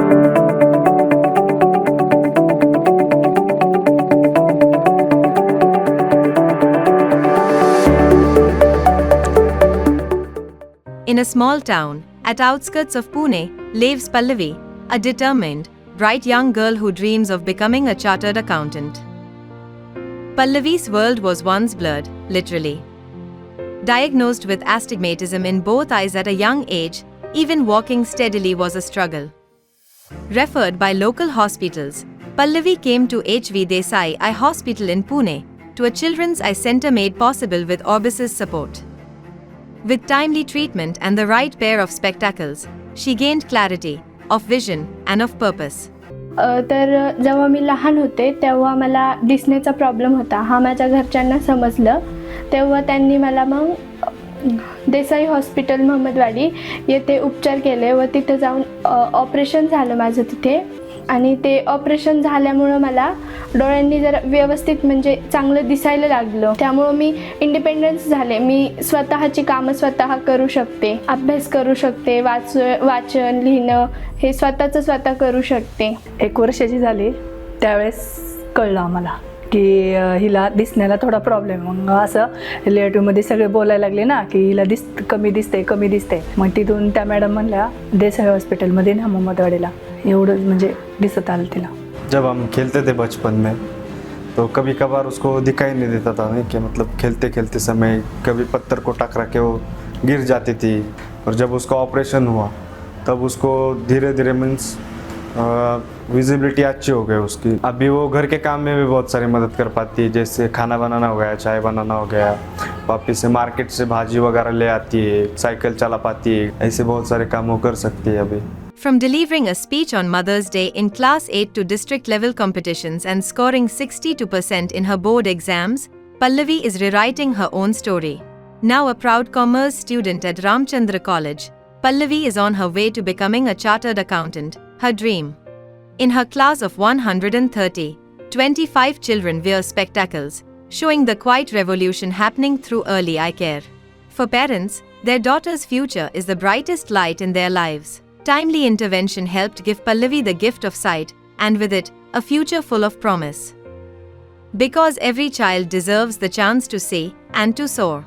In a small town, at outskirts of Pune, lives Pallavi, a determined, bright young girl who dreams of becoming a chartered accountant. Pallavi's world was once blurred, literally. Diagnosed with astigmatism in both eyes at a young age, even walking steadily was a struggle. Referred by local hospitals, Pallavi came to H.V. Desai Eye Hospital in Pune, to a children's eye center made possible with Orbis's support. With timely treatment and the right pair of spectacles, she gained clarity of vision and of purpose. तर जेव्हा मी लहान होते तेव्हा मला दिसण्याचा problem होता. हा माझ्या घरच्यांना समजलं. तेव्हा त्यांनी मला मग देसाई हॉस्पिटल महमदवाडी येथे उपचार केले व तिथे जाऊन ऑपरेशन झालं माझं तिथे. आणि ते ऑपरेशन झाल्यामुळं मला डोळ्यांनी जरा व्यवस्थित म्हणजे चांगलं दिसायला लागलं. त्यामुळं मी इंडिपेंडन्स झाले. मी स्वतःची कामं स्वतः करू शकते, अभ्यास करू शकते, वाचन लिहिणं हे स्वतः करू शकते. 1 वर्षाची झाली त्यावेळेस कळलं आम्हाला की हिला दिसण्याला थोडा प्रॉब्लेम. मग असं रिलेटिव्हमध्ये सगळे बोलायला लागले ना की हिला कमी दिसते. मग तिथून त्या मॅडम म्हणल्या देसाई हॉस्पिटलमध्ये ना महमदवाडीला. एवढं म्हणजे दिसत आलं तिला. जब हम खेलते थे बचपन में तो कभी कभार उसको दिखाई नहीं देता था, नहीं कि मतलब खेलते खेलते समय कभी पत्थर को टकरा के वो गिर जाती थी. और जब उसका ऑपरेशन हुआ तब उसको धीरे धीरे मीन्स विजिबिलिटी अच्छी हो गई उसकी. अभी वो घर के काम में भी बहुत सारी मदद कर पाती है, जैसे खाना बनाना हो गया, चाय बनाना हो गया, वापस से मार्केट से भाजी वगैरह ले आती है, साइकिल चला पाती है. ऐसे बहुत सारे काम वो कर सकती है अभी. From delivering a speech on Mother's Day in Class 8 to district-level competitions and scoring 62% in her board exams, Pallavi is rewriting her own story. Now a proud commerce student at Ramchandra College, Pallavi is on her way to becoming a chartered accountant, her dream. In her class of 130, 25 children wear spectacles, showing the quiet revolution happening through early eye care. For parents, their daughter's future is the brightest light in their lives. Timely intervention helped give Pallavi the gift of sight, and with it, a future full of promise. Because every child deserves the chance to see and to soar.